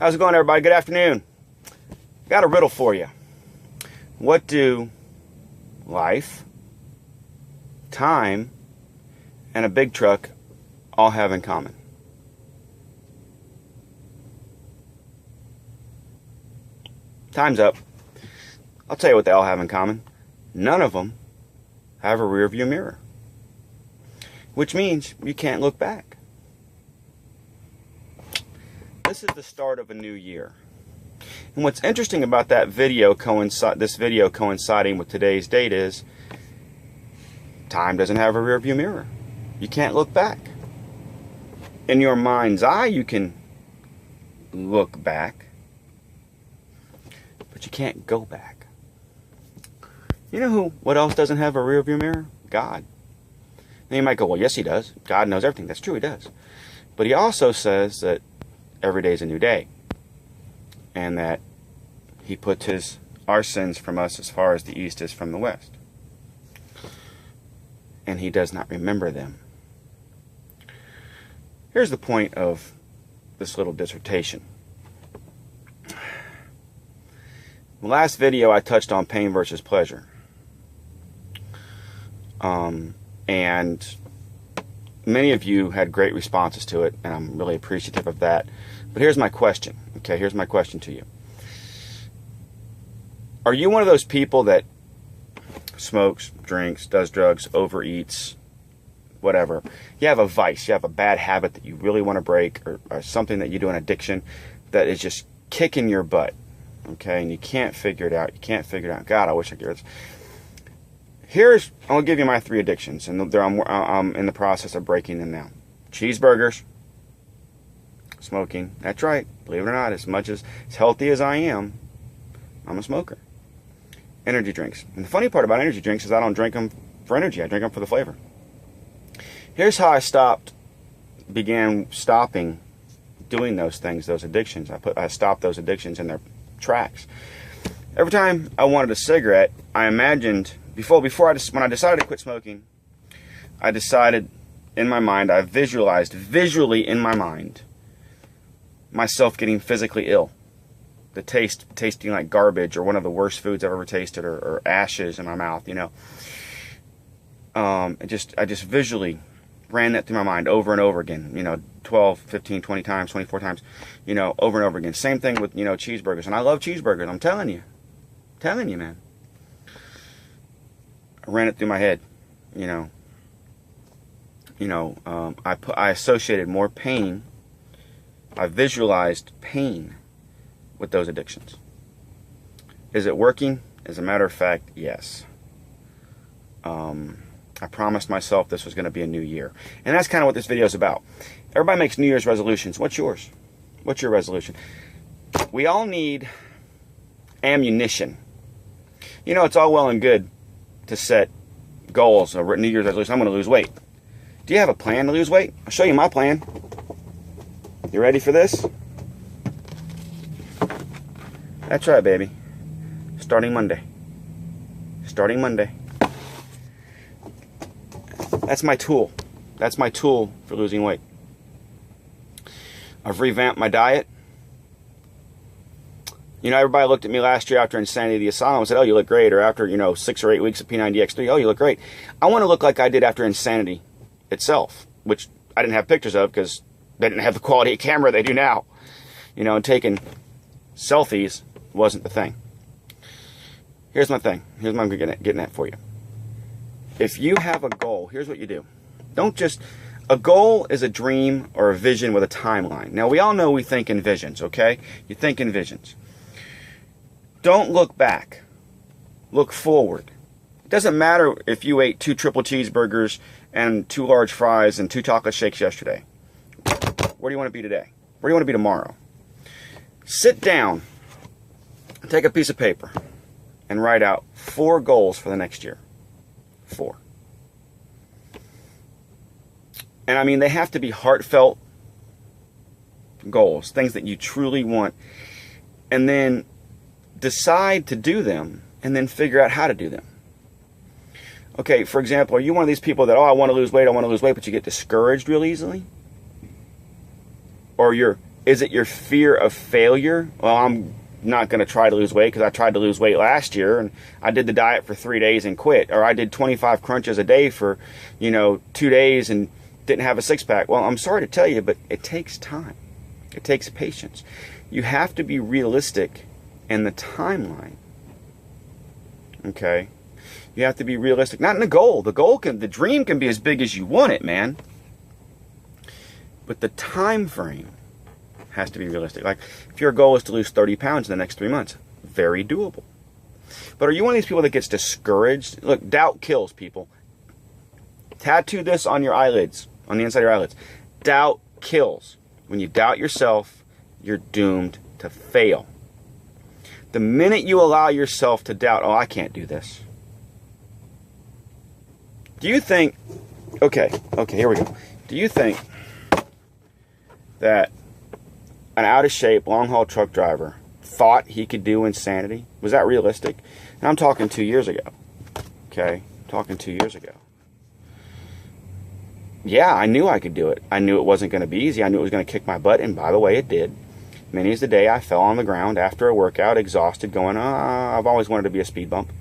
How's it going, everybody? Good afternoon. Got a riddle for you. What do life, time, and a big truck all have in common? Time's up. I'll tell you what they all have in common. None of them have a rear view mirror, which means you can't look back. This is the start of a new year. And what's interesting about that video, this video coinciding with today's date, is time doesn't have a rear view mirror. You can't look back. In your mind's eye, you can look back, but you can't go back. You know what else doesn't have a rear view mirror? God. And you might go, well, yes, he does. God knows everything. That's true, he does. But he also says that every day is a new day, and that he puts our sins from us as far as the east is from the west, and he does not remember them. Here's the point of this little dissertation. The last video I touched on pain versus pleasure, and many of you had great responses to it, and I'm really appreciative of that. But here's my question. Okay, here's my question to you. Are you one of those people that smokes, drinks, does drugs, overeats, whatever? You have a vice, you have a bad habit that you really want to break, or something that you do, an addiction that is just kicking your butt, okay, and you can't figure it out. You can't figure it out. God, I wish I could. I'm going to give you my 3 addictions, and I'm in the process of breaking them now. Cheeseburgers, smoking. That's right. Believe it or not, as healthy as I am, I'm a smoker. Energy drinks. And the funny part about energy drinks is I don't drink them for energy. I drink them for the flavor. Here's how I began stopping doing those things, those addictions. I stopped those addictions in their tracks. Every time I wanted a cigarette, I imagined, when I decided to quit smoking, I decided in my mind, I visualized visually in my mind myself getting physically ill. The tasting like garbage, or one of the worst foods I've ever tasted, or ashes in my mouth, you know. I just visually ran that through my mind over and over again, you know, 12, 15, 20 times, 24 times, you know, over and over again. Same thing with, you know, cheeseburgers. And I love cheeseburgers, I'm telling you. Telling you, man. I ran it through my head, you know. I associated more pain. I visualized pain with those addictions. Is it working? As a matter of fact, yes. I promised myself this was going to be a new year. And that's kind of what this video is about. Everybody makes New Year's resolutions. What's yours? What's your resolution? We all need ammunition. You know, it's all well and good to set goals, a New Year's resolution. I'm going to lose weight. Do you have a plan to lose weight? I'll show you my plan. You ready for this? That's right, baby. Starting Monday. Starting Monday. That's my tool. That's my tool for losing weight. I've revamped my diet. You know, everybody looked at me last year after Insanity of the Asylum and said, oh, you look great. Or after, 6 or 8 weeks of P90X3, oh, you look great. I want to look like I did after Insanity itself, which I didn't have pictures of because they didn't have the quality of camera they do now. And taking selfies wasn't the thing. Here's my thing. Here's what I'm getting at for you. If you have a goal, here's what you do. A goal is a dream or a vision with a timeline. Now, we all know we think in visions, okay? You think in visions. Don't look back. Look forward. It doesn't matter if you ate 2 triple cheeseburgers and 2 large fries and 2 chocolate shakes yesterday. Where do you want to be today? Where do you want to be tomorrow? Sit down, take a piece of paper, and write out 4 goals for the next year. 4. And I mean, they have to be heartfelt goals, things that you truly want. And then decide to do them, and then figure out how to do them. Okay, for example, are you one of these people that, I want to lose weight, but you get discouraged real easily? Or you're Is it your fear of failure? Well, I'm not going to try to lose weight because I tried to lose weight last year and I did the diet for 3 days and quit. Or I did 25 crunches a day for, 2 days and didn't have a six-pack. Well, I'm sorry to tell you, but it takes time. It takes patience. You have to be realistic in the timeline. Okay? You have to be realistic. Not in the goal. The dream can be as big as you want it, man. But the time frame has to be realistic. Like, if your goal is to lose 30 pounds in the next 3 months, very doable. But are you one of these people that gets discouraged? Look, doubt kills, people. Tattoo this on your eyelids, on the inside of your eyelids. Doubt kills. When you doubt yourself, you're doomed to fail. The minute you allow yourself to doubt, oh, I can't do this. Do you think, okay, here we go. Do you think that an out-of-shape, long-haul truck driver thought he could do insanity? Was that realistic? And I'm talking 2 years ago. Okay? I'm talking 2 years ago. Yeah, I knew I could do it. I knew it wasn't going to be easy. I knew it was going to kick my butt, and by the way, it did. Many's the day I fell on the ground after a workout, exhausted, going, I've always wanted to be a speed bump.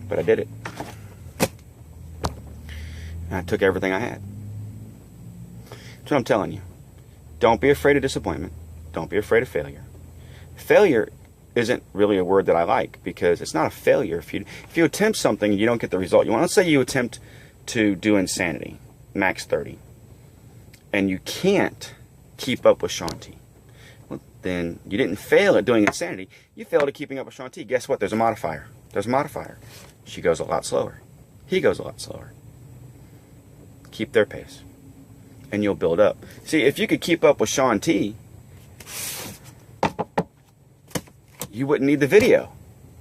But I did it. And I took everything I had. That's what I'm telling you. Don't be afraid of disappointment. Don't be afraid of failure. Failure isn't really a word that I like because it's not a failure. If you attempt something and you don't get the result you want, let's say you attempt to do insanity, max 30, and you can't keep up with Shaun T. Well, then you didn't fail at doing insanity. You failed at keeping up with Shaun T. Guess what? There's a modifier. There's a modifier. She goes a lot slower. He goes a lot slower. Keep their pace. And you'll build up. See, if you could keep up with Shaun T, you wouldn't need the video.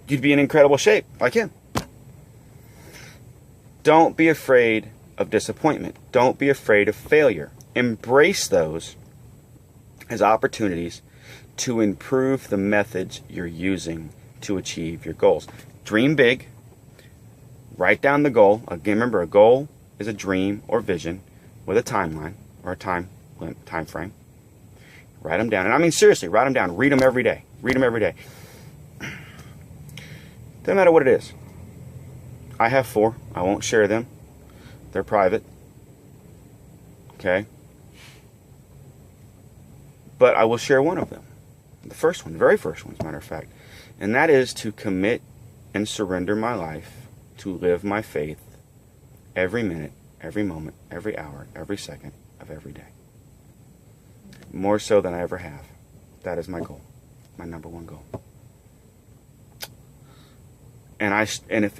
You'd be in incredible shape, like him. Don't be afraid of disappointment. Don't be afraid of failure. Embrace those as opportunities to improve the methods you're using to achieve your goals. Dream big. Write down the goal. Again, remember, a goal is a dream or vision with a timeline or a time frame. Write them down. And I mean, seriously, write them down. Read them every day. Read them every day. Doesn't matter what it is. I have 4. I won't share them. They're private. Okay? But I will share one of them. The first one, the very first one, as a matter of fact. And that is to commit and surrender my life to live my faith every minute, every moment, every hour, every second of every day. More so than I ever have. That is my goal. My number one goal. And if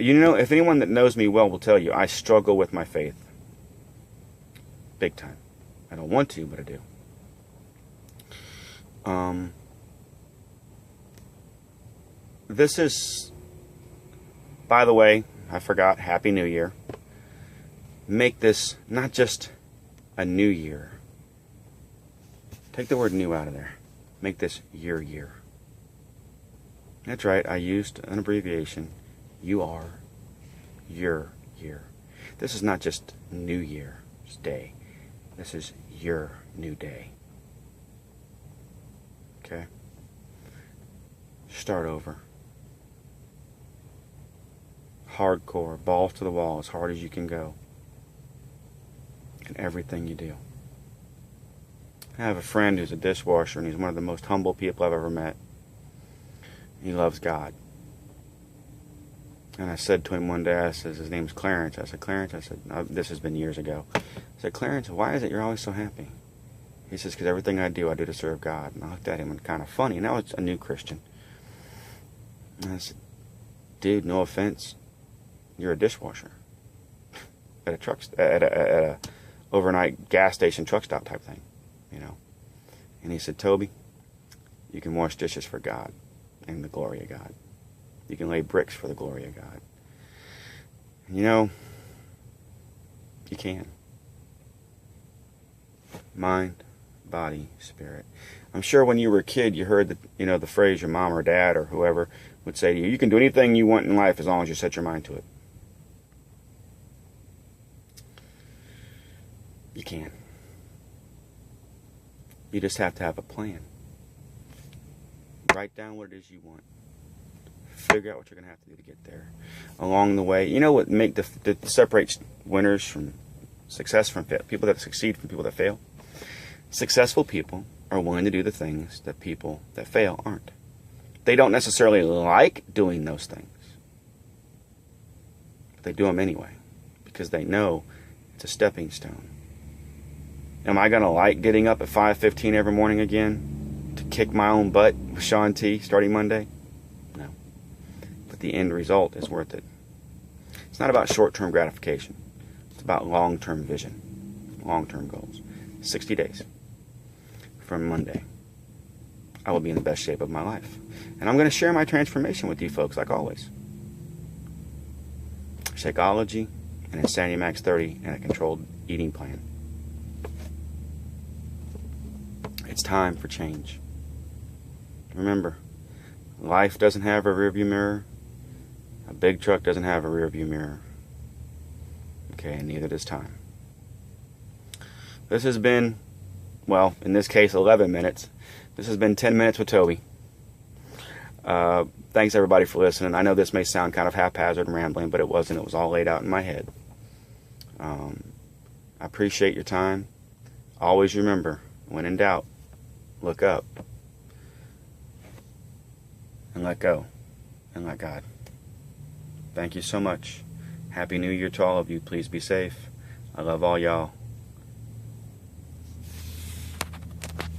anyone that knows me well will tell you, I struggle with my faith. Big time. I don't want to, but I do. This is, by the way, I forgot, Happy New Year. Make this not just a new year. Take the word new out of there. Make this your year. That's right, I used an abbreviation. You are your year. This is not just New Year's Day. This is your new day. Okay? Start over. Hardcore, balls to the wall, as hard as you can go. In everything you do. I have a friend who's a dishwasher, and he's one of the most humble people I've ever met. He loves God. And I said to him one day, I said, his name's Clarence. I said, Clarence, this has been years ago. I said, Clarence, why is it you're always so happy? He says, because everything I do to serve God. And I looked at him and kind of funny, and I was a new Christian. And I said, dude, no offense, you're a dishwasher. At a overnight gas station truck stop type thing, you know. And he said, Toby, you can wash dishes for God and the glory of God. You can lay bricks for the glory of God. And you know, you can. Mind, body, spirit. I'm sure when you were a kid, you heard the phrase your mom or dad or whoever would say to you, you can do anything you want in life as long as you set your mind to it. You can. You just have to have a plan. Write down what it is you want. Figure out what you're going to have to do to get there. Along the way, you know what separates winners from success from people that succeed from people that fail? Successful people are willing to do the things that people that fail aren't. They don't necessarily like doing those things, but they do them anyway because they know it's a stepping stone. Am I going to like getting up at 5:15 every morning again to kick my own butt with Sean T starting Monday? No. But the end result is worth it. It's not about short-term gratification. It's about long-term vision, long-term goals. 60 days from Monday, I will be in the best shape of my life. And I'm going to share my transformation with you folks, like always. Shakeology, an Insanity Max 30, and a controlled eating plan. It's time for change. Remember, life doesn't have a rearview mirror. A big truck doesn't have a rearview mirror. Okay, and neither does time. This has been, well, in this case, 11 minutes. This has been 10 minutes with Toby. Thanks everybody for listening. I know this may sound kind of haphazard and rambling, but it wasn't. It was all laid out in my head. I appreciate your time. Always remember, when in doubt, look up and let go and let God. Thank you so much. Happy New Year to all of you. Please be safe. I love all y'all.